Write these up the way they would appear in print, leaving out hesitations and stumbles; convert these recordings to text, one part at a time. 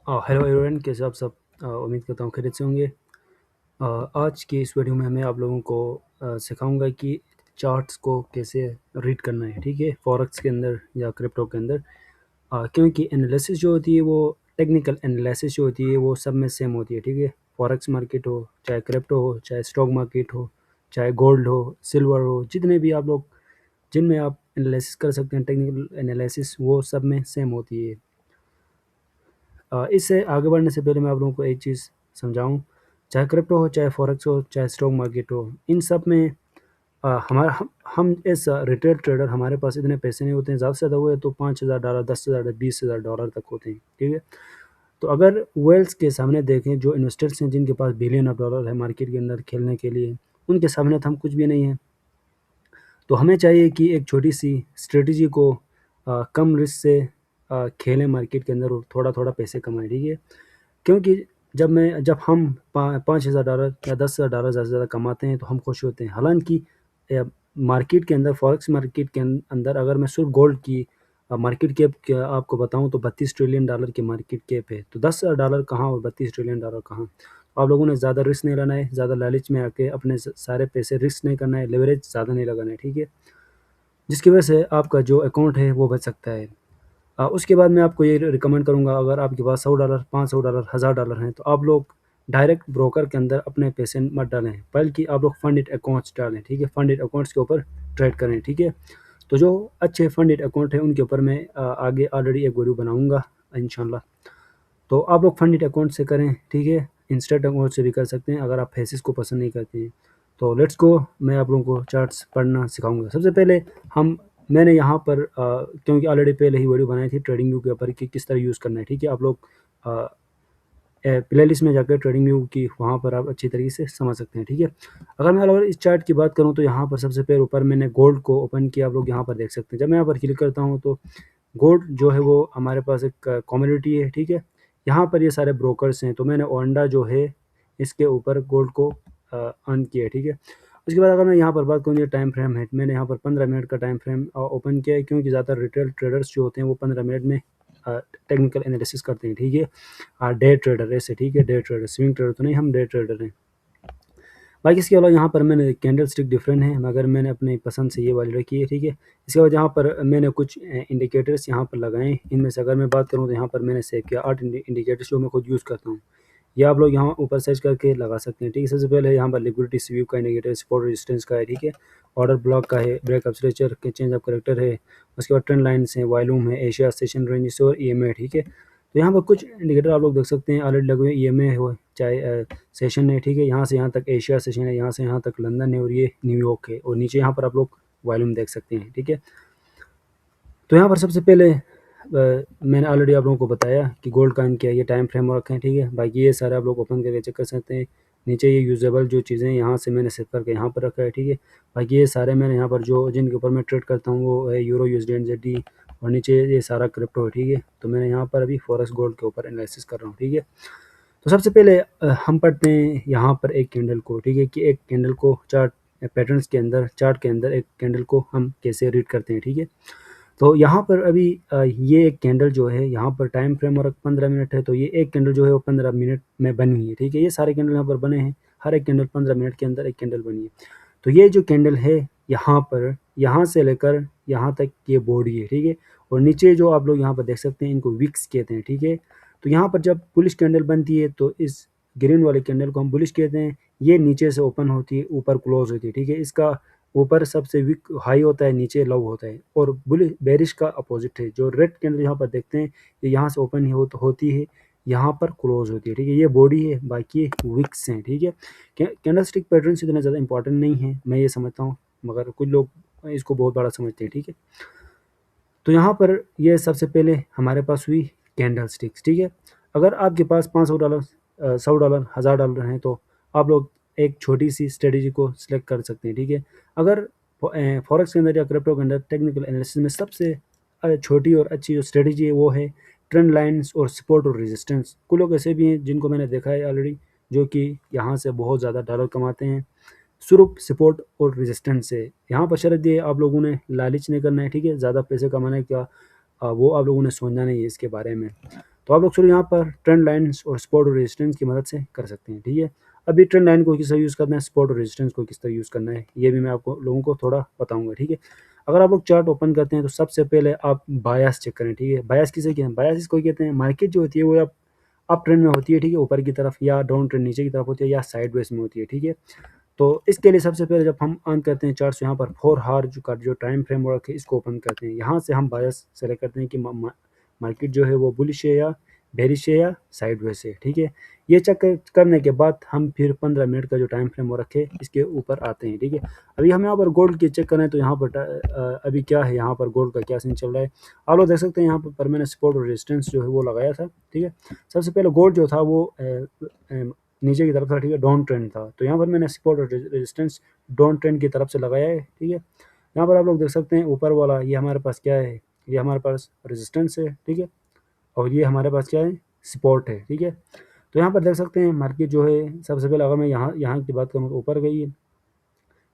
Hello everyone, कैसे आप सब। उम्मीद करता हूँ खैरियत से होंगे। आज की इस वीडियो में मैं आप लोगों को सिखाऊंगा कि चार्ट्स को कैसे रीड करना है, ठीक है, फॉरेक्स के अंदर या क्रिप्टो के अंदर। क्योंकि एनालिसिस जो होती है वो टेक्निकल एनालिसिस जो होती है वो सब में सेम होती है, ठीक है। फॉरेक्स मार्केट हो, चाहे क्रिप्टो हो, चाहे स्टॉक मार्केट हो, चाहे गोल्ड हो, सिल्वर हो, जितने भी आप लोग जिनमें आप एनालिसिस कर सकते हैं, टेक्निकल एनालिसिस, वो सब में सेम होती है। इससे आगे बढ़ने से पहले मैं आप लोगों को एक चीज़ समझाऊँ। चाहे क्रिप्टो हो, चाहे फॉरेक्स हो, चाहे स्टॉक मार्केट हो, इन सब में हमारा हम एज रिटेल ट्रेडर हमारे पास इतने पैसे नहीं होते हैं। ज़्यादा से ज़्यादा हुए तो $5,000, $10,000, $20,000 तक होते हैं, ठीक है। तो अगर वेल्स के सामने देखें, जो इन्वेस्टर्स हैं जिनके पास बिलियन ऑफ डॉलर है मार्केट के अंदर खेलने के लिए, उनके सामने तो हम कुछ भी नहीं है। तो हमें चाहिए कि एक छोटी सी स्ट्रेटजी को कम रिस्क से खेलें मार्केट के अंदर और थोड़ा थोड़ा पैसे कमाएं, ठीक है। क्योंकि जब हम $5,000 या $10,000 ज़्यादा से ज़्यादा कमाते हैं तो हम खुश होते हैं। हालांकि मार्केट के अंदर, फॉरेक्स मार्केट के अंदर, अगर मैं सिर्फ गोल्ड की मार्केट कैप आपको बताऊं तो $32 ट्रिलियन की मार्केट कैप है। तो $10,000 कहाँ और $32 ट्रिलियन कहाँ। तो आप लोगों ने ज़्यादा रिस्क नहीं लेना है, ज़्यादा लालच में आके अपने सारे पैसे रिस्क नहीं करना है, लेवरेज ज़्यादा नहीं लगाना है, ठीक है। जिसकी वजह से आपका जो अकाउंट है वो बच सकता है। उसके बाद मैं आपको ये रिकमेंड करूँगा, अगर आपके पास $100, $500, $1000 हैं तो आप लोग डायरेक्ट ब्रोकर के अंदर अपने पैसे मत डालें, बल्कि आप लोग फंडेड अकाउंट्स डालें, ठीक है। फंडेड अकाउंट्स के ऊपर ट्रेड करें, ठीक है। तो जो अच्छे फंडेड अकाउंट हैं उनके ऊपर मैं आगे ऑलरेडी एक वीडियो बनाऊँगा इंशाल्लाह। तो आप लोग फंडेड अकाउंट से करें, ठीक है। इंस्टेंट अकाउंट से भी कर सकते हैं अगर आप फेसिस को पसंद नहीं करते हैं। तो लेट्स गो, मैं आप लोगों को चार्ट्स पढ़ना सिखाऊंगा। सबसे पहले हम मैंने यहाँ पर क्योंकि ऑलरेडी पहले ही वीडियो बनाई थी ट्रेडिंग व्यू के ऊपर कि किस तरह यूज़ करना है, ठीक है। आप लोग प्ले लिस्ट में जाकर ट्रेडिंग व्यू की, वहाँ पर आप अच्छी तरीके से समझ सकते हैं, ठीक है। अगर इस चार्ट की बात करूँ तो यहाँ पर सबसे पहले ऊपर मैंने गोल्ड को ओपन किया, आप लोग यहाँ पर देख सकते हैं। जब मैं यहाँ पर क्लिक करता हूँ तो गोल्ड जो है वो हमारे पास एक कमोडिटी है, ठीक है। यहाँ पर ये सारे ब्रोकर्स हैं, तो मैंने ओंडा जो है इसके ऊपर गोल्ड को अर्न किया है, ठीक है। उसके बाद अगर मैं यहाँ पर बात करूँ, ये टाइम फ्रेम है, मैंने यहाँ पर 15 मिनट का टाइम फ्रेम ओपन किया है, क्योंकि ज़्यादातर रिटेल ट्रेडर्स जो होते हैं वो 15 मिनट में टेक्निकल एनालिसिस करते हैं, ठीक है। डे ट्रेडर ऐसे, ठीक है, डे ट्रेडर, स्विंग ट्रेडर तो नहीं, हम डे ट्रेडर हैं। बाकी इसके अलावा यहाँ पर मैंने कैंडल स्टिक डिफरेंट है, मगर मैंने अपनी पसंद से ये वाली रखी है, ठीक है। इसके बाद यहाँ पर मैंने कुछ इंडिकेटर्स यहाँ पर लगाए। इनमें से अगर मैं बात करूँ तो यहाँ पर मैंने सेव किया 8 इंडिकेटर्स जो मैं खुद यूज़ करता हूँ। ये आप लोग यहाँ ऊपर सर्च करके लगा सकते हैं, ठीक है। सबसे पहले यहाँ पर लिक्विडिटी स्वीप का इंडिकेटर, सपोर्ट रेजिस्टेंस का है, ठीक है। ऑर्डर ब्लॉक का है, ब्रेकअप स्ट्रक्चर के चेंज ऑफ करेक्टर है। उसके बाद ट्रेंड लाइन्स हैं, वॉल्यूम है, एशिया सेशन रेंजेस और ईएमए, ठीक है। तो यहाँ पर कुछ इंडिकेटर आप लोग देख सकते हैं ऑलरेडी लगे हुए। ईएमए हो, चाहे सेशन है, ठीक है। यहाँ से यहाँ तक एशिया सेशन है, यहाँ से यहाँ तक लंदन है और ये न्यूयॉर्क है, और नीचे यहाँ पर आप लोग वॉल्यूम देख सकते हैं, ठीक है। तो यहाँ पर सबसे पहले मैंने ऑलरेडी आप लोगों को बताया कि गोल्ड कॉइन क्या है, ये टाइम फ्रेमवर्क है, ठीक है। बाकी ये सारे आप लोग ओपन करके चेक कर सकते हैं। नीचे ये यूजेबल जो चीज़ें यहाँ से मैंने सेव करके यहाँ पर रखा है, ठीक है। बाकी ये सारे मैंने यहाँ पर जो जिनके ऊपर मैं ट्रेड करता हूँ वो है यूरो, यूएसडी, एनजेडी, और नीचे ये सारा क्रिप्टो है, ठीक है। तो मैंने यहाँ पर अभी फॉरेक्स गोल्ड के ऊपर एनालिसिस कर रहा हूँ, ठीक है। तो सबसे पहले हम पढ़ते हैं यहाँ पर एक कैंडल को, ठीक है, कि एक कैंडल को चार्ट पैटर्न्स के अंदर, चार्ट के अंदर एक कैंडल को हम कैसे रीड करते हैं, ठीक है। तो यहाँ पर अभी ये एक कैंडल जो है, यहाँ पर टाइम फ्रेम और 15 मिनट है, तो ये एक कैंडल जो है वो 15 मिनट में बनी है, ठीक है। ये सारे कैंडल यहाँ पर बने हैं, हर एक कैंडल 15 मिनट के अंदर एक कैंडल बनी है। तो ये जो कैंडल है यहाँ पर, यहाँ से लेकर यहाँ तक ये बॉडी है, ठीक है। और नीचे जो आप लोग यहाँ पर देख सकते हैं, इनको विक्स कहते हैं, ठीक है। तो यहाँ पर जब बुलिश कैंडल बनती है तो इस ग्रीन वाले कैंडल को हम बुलिश कहते हैं। ये नीचे से ओपन होती है, ऊपर क्लोज होती है, ठीक है। इसका ऊपर सबसे वीक हाई होता है, नीचे लो होता है। और बुलिश बेरिश का अपोजिट है, जो रेड कैंडल यहाँ पर देखते हैं, ये यहाँ से ओपन होती है, यहाँ पर क्लोज होती है, ठीक है। ये बॉडी है, बाकी विक्स हैं, ठीक है। कैंडल स्टिक पैटर्न इतना ज़्यादा इंपॉर्टेंट नहीं है, मैं ये समझता हूँ, मगर कुछ लोग इसको बहुत बड़ा समझते हैं, ठीक है। तो यहाँ पर ये सबसे पहले हमारे पास हुई कैंडल स्टिक्स, ठीक है। अगर आपके पास $500, $100, $1000 हैं तो आप लोग एक छोटी सी स्ट्रेटेजी को सिलेक्ट कर सकते हैं, ठीक है। अगर फॉरेक्स के अंदर या क्रिप्टो के अंदर टेक्निकल एनालिसिस में सबसे छोटी और अच्छी जो स्ट्रेटेजी है वो है ट्रेंड लाइंस और सपोर्ट और रेजिस्टेंस। कुछ लोग ऐसे भी हैं जिनको मैंने देखा है ऑलरेडी, जो कि यहाँ से बहुत ज़्यादा डॉलर कमाते हैं सिर्फ सपोर्ट और रेजिस्टेंस से। यहाँ पर शर्त ये आप लोगों ने लालच नहीं करना है, ठीक है। ज़्यादा पैसे कमाने का वो आप लोगों ने सोचना नहीं है इसके बारे में। तो आप लोग शुरू यहाँ पर ट्रेंड लाइन्स और सपोर्ट और रेजिस्टेंस की मदद से कर सकते हैं, ठीक है। अभी ट्रेंड लाइन को किस तरह यूज़ करना है, सपोर्ट और रेजिस्टेंस को किस तरह यूज़ करना है, ये भी मैं आपको लोगों को थोड़ा बताऊँगा, ठीक है। अगर आप लोग चार्ट ओपन करते हैं तो सबसे पहले आप बायस चेक करें, ठीक है। बायस किसे कहते हैं, बायस इसको कहते हैं, मार्केट जो होती है वो अप ट्रेंड में होती है, ठीक है, ऊपर की तरफ, या डाउन ट्रेंड नीचे की तरफ होती है, या साइडवेज में होती है, ठीक है। तो इसके लिए सबसे पहले जब हम ऑन करते हैं चार्ट्स, यहाँ पर 4 हावर जो टाइम फ्रेमवर्क है इसको ओपन करते हैं। यहाँ से हम बायस सेलेक्ट करते हैं कि मार्केट जो है वो बुलिश है या बेरिश है या साइडवेज है, ठीक है। ये चेक करने के बाद हम फिर 15 मिनट का जो टाइम फ्रेम वो रखे इसके ऊपर आते हैं, ठीक है। अभी हम यहाँ पर गोल्ड की चेक करें तो यहाँ पर अभी क्या है, यहाँ पर गोल्ड का क्या सीन चल रहा है, आप लोग देख सकते हैं। यहाँ पर मैंने सपोर्ट और रेजिस्टेंस जो है वो लगाया था, ठीक है। सबसे पहले गोल्ड जो था वो नीचे की तरफ था, ठीक है, डाउन ट्रेंड था। तो यहाँ पर मैंने सपोर्ट और रेजिस्टेंस डाउन ट्रेंड की तरफ से लगाया है, ठीक है। यहाँ पर आप लोग देख सकते हैं ऊपर वाला ये हमारे पास क्या है, ये हमारे पास रेजिस्टेंस है, ठीक है, और ये हमारे पास क्या है, सपोर्ट है, ठीक है। तो यहाँ पर देख सकते हैं मार्केट जो है, सबसे पहले अगर मैं यहाँ यहाँ की बात करूँ तो ऊपर गई है,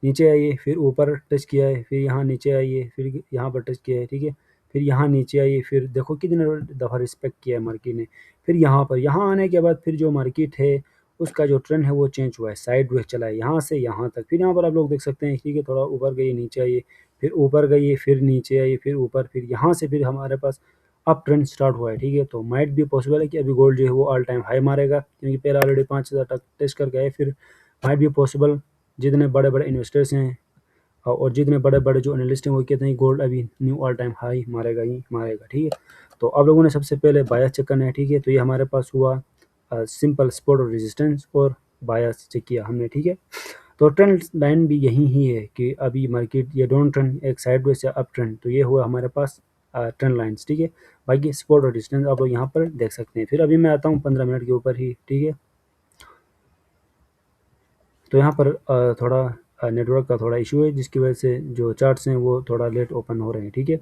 नीचे आई है, फिर ऊपर टच किया है, फिर यहाँ नीचे आई है, फिर यहाँ पर टच किया है, ठीक है, फिर यहाँ नीचे आई है, फिर देखो कितने दफ़ा रिस्पेक्ट किया है मार्केट ने। फिर यहाँ पर यहाँ आने के बाद फिर जो मार्केट है उसका जो ट्रेंड है वो चेंज हुआ है, साइड वेज चला है यहाँ से यहाँ तक। फिर यहाँ पर आप लोग देख सकते हैं, ठीक है, थोड़ा ऊपर गई, नीचे आई है, फिर ऊपर गई है, फिर नीचे आई, फिर ऊपर, फिर यहाँ से फिर हमारे पास अप ट्रेंड स्टार्ट हुआ है, ठीक है। तो माइट भी पॉसिबल है कि अभी गोल्ड जो है वो ऑल टाइम हाई मारेगा, क्योंकि पहले ऑलरेडी 5,000 तक टेस्ट कर गए। फिर माइट भी पॉसिबल, जितने बड़े बड़े इन्वेस्टर्स हैं और जितने बड़े बड़े जो एनालिस्ट हैं वो कहते हैं गोल्ड अभी न्यू ऑल टाइम हाई मारेगा ही मारेगा, ठीक है। तो आप लोगों ने सबसे पहले बायस चेक करना है, ठीक है। तो ये हमारे पास हुआ सिंपल सपोर्ट और रेजिस्टेंस और बायस चेक किया हमने, ठीक है। तो ट्रेंड लाइन भी यही ही है कि अभी मार्केट ये डाउन ट्रेंड, एक साइडवेज या अप ट्रेंड, तो ये हुआ हमारे पास ट्रेंड लाइन्स, ठीक है। बाकी सपोर्ट और रेजिस्टेंस आप लोग यहाँ पर देख सकते हैं। फिर अभी मैं आता हूँ 15 मिनट के ऊपर ही, ठीक है। तो यहाँ पर थोड़ा नेटवर्क का थोड़ा इशू है जिसकी वजह से जो चार्ट्स हैं वो थोड़ा लेट ओपन हो रहे हैं, ठीक है।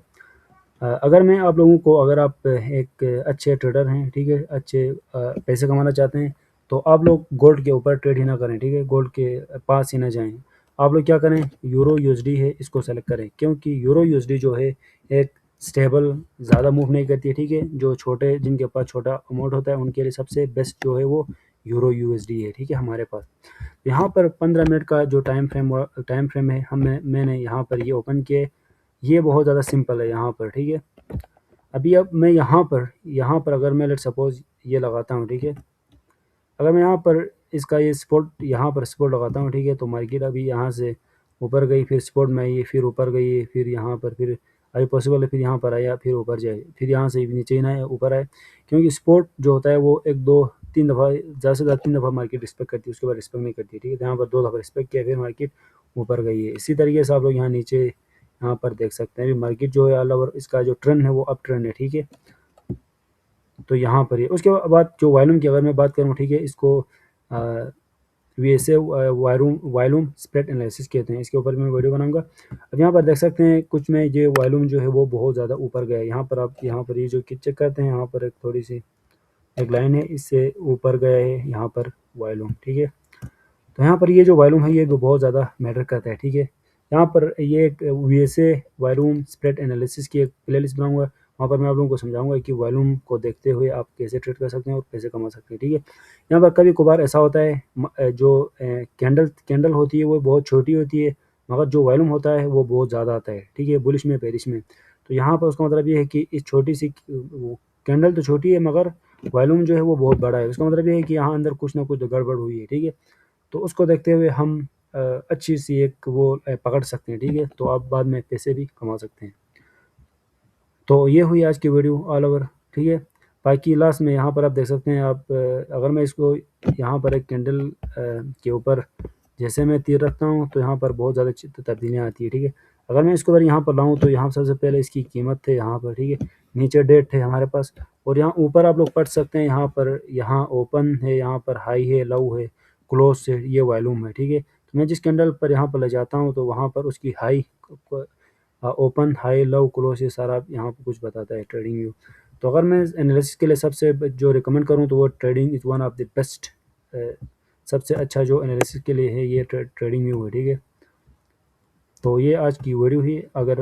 अगर मैं आप लोगों को, अगर आप एक अच्छे ट्रेडर हैं, ठीक है, अच्छे पैसे कमाना चाहते हैं, तो आप लोग गोल्ड के ऊपर ट्रेड ही ना करें, ठीक है, गोल्ड के पास ही ना जाएं। आप लोग क्या करें, यूरो यूएसडी है इसको सेलेक्ट करें, क्योंकि यूरो यूएसडी जो है एक स्टेबल, ज़्यादा मूव नहीं करती है, ठीक है। जो छोटे, जिनके पास छोटा अमाउंट होता है उनके लिए सबसे बेस्ट जो है वो यूरो यूएसडी है, ठीक है, हमारे पास। यहाँ पर 15 मिनट का जो टाइम फ्रेम है मैंने यहाँ पर ये ओपन किया है। ये बहुत ज़्यादा सिंपल है यहाँ पर, ठीक है। अभी अब मैं यहाँ पर अगर मैं लेट सपोज ये लगाता हूँ, ठीक है, अगर मैं यहाँ पर इसका ये सपोर्ट, यहाँ पर सपोर्ट लगाता हूँ, ठीक है, तो मार्केट अभी यहाँ से ऊपर गई, फिर सपोर्ट में आई, फिर ऊपर गई, फिर यहाँ पर, फिर अभी पॉसिबल है फिर यहाँ पर आया, फिर ऊपर जाए, फिर यहाँ से नीचे ही ना आए, ऊपर आए, क्योंकि सपोर्ट जो होता है वो एक दो तीन दफ़ा, ज़्यादा से ज़्यादा 3 दफ़ा मार्केट रिस्पेक्ट करती है, उसके बाद रिस्पेक्ट नहीं करती है, ठीक है। तो यहाँ पर 2 दफ़ा रिस्पेक्ट किया, फिर मार्केट ऊपर गई है। इसी तरीके से आप लोग यहाँ नीचे यहाँ पर देख सकते हैं, अभी मार्केट जो है ऑल ओवर इसका जो ट्रेंड है वो अप ट्रेंड है, ठीक है। तो यहाँ पर ये उसके बाद जो वॉल्यूम की अगर मैं बात करूँ, ठीक है, इसको वीएसए वॉल्यूम स्प्रेड एनालिसिस कहते हैं, इसके ऊपर मैं वीडियो बनाऊंगा। अब यहाँ पर देख सकते हैं कुछ में ये वॉल्यूम जो है वो बहुत ज़्यादा ऊपर गया है। यहाँ पर आप यहाँ पर ये जो चेक करते हैं, यहाँ पर एक थोड़ी सी एक लाइन है, इससे ऊपर गया है यहाँ पर वॉल्यूम, ठीक है। तो यहाँ पर ये जो वॉल्यूम है ये बहुत ज़्यादा मैटर करता है, ठीक है। यहाँ पर ये एक वीएसए वॉल्यूम स्प्रेड एनालिसिस की एक प्लेलिस्ट बनाऊंगा, वहाँ पर मैं आप लोगों को समझाऊंगा कि वॉल्यूम को देखते हुए आप कैसे ट्रेड कर सकते हैं और कैसे कमा सकते हैं, ठीक है। यहाँ पर कभी कभार ऐसा होता है जो कैंडल होती है वो बहुत छोटी होती है, मगर जो वॉल्यूम होता है वो बहुत ज़्यादा आता है, ठीक है, बुलिश में बेरिश में। तो यहाँ पर उसका मतलब ये है कि इस छोटी सी कैंडल तो छोटी है मगर वॉल्यूम जो है वो बहुत बड़ा है, उसका मतलब ये है कि यहाँ अंदर कुछ ना कुछ तो गड़बड़ हुई है, ठीक है। तो उसको देखते हुए हम अच्छी सी एक वो पकड़ सकते हैं, ठीक है। तो आप बाद में पैसे भी कमा सकते हैं। तो ये हुई आज की वीडियो ऑल ओवर, ठीक है। बाकी लास्ट में यहाँ पर आप देख सकते हैं, आप अगर मैं इसको यहाँ पर एक कैंडल के ऊपर जैसे मैं तीर रखता हूँ तो यहाँ पर बहुत ज़्यादा तब्दीलियाँ आती है, ठीक है। अगर मैं इसको अगर यहाँ पर लाऊँ तो यहाँ सबसे पहले इसकी कीमत थे यहाँ पर, ठीक है, नीचे डेट है हमारे पास, और यहाँ ऊपर आप लोग पढ़ सकते हैं, यहाँ पर यहाँ ओपन है, यहाँ पर हाई है, लो है, क्लोज है, ये वॉल्यूम है, ठीक है। तो मैं जिस कैंडल पर यहाँ पर ले जाता हूँ तो वहाँ पर उसकी हाई, ओपन, हाई, लो, क्लोज, ये सारा यहाँ पर कुछ बताता है ट्रेडिंग व्यू। तो अगर मैं एनालिसिस के लिए सबसे जो रिकमेंड करूँ तो वो trading is one of the best, सबसे अच्छा जो एनालिसिस के लिए है ये ट्रेडिंग व्यू है, ठीक है। तो ये आज की वीडियो ही, अगर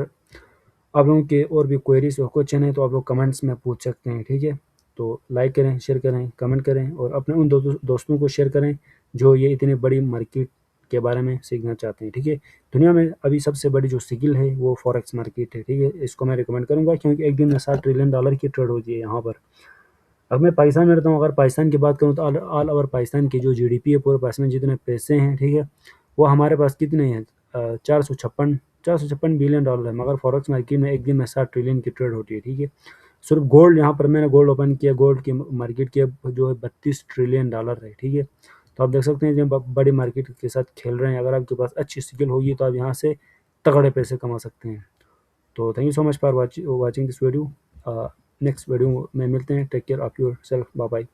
आप लोगों के और भी क्वेरीज और क्वेश्चन है तो आप लोग कमेंट्स में पूछ सकते हैं, ठीक है। तो लाइक करें, शेयर करें, कमेंट करें और अपने उन दोस्तों को शेयर करें जो ये इतनी बड़ी मार्केट के बारे में सीखना चाहते हैं। ठीक है, दुनिया में अभी सबसे बड़ी जो स्किल है वो फॉरेक्स मार्केट है। ठीक है, इसको मैं रिकमेंड करूँगा क्योंकि एक दिन में $7 ट्रिलियन की ट्रेड होती है यहाँ पर। अब मैं पाकिस्तान में रहता हूँ, अगर पाकिस्तान की बात करूँ तो ऑल ओवर पाकिस्तान की जो जीडीपी है, पूरे पाकिस्तान में जितने पैसे हैं, ठीक है, वो हमारे पास कितने हैं, 456 बिलियन डॉलर है, मगर फॉरेक्स मार्केट में एक दिन में 7 ट्रिलियन की ट्रेड होती है। ठीक है, सिर्फ गोल्ड, यहाँ पर मैंने गोल्ड ओपन किया, गोल्ड की मार्केट की जो है $32 ट्रिलियन है। ठीक है, तो आप देख सकते हैं जब बड़ी मार्केट के साथ खेल रहे हैं, अगर आपके पास अच्छी स्किल होगी तो आप यहाँ से तगड़े पैसे कमा सकते हैं। तो thank you so much for watching this video. Next video में मिलते हैं। Take care of yourself, bye bye.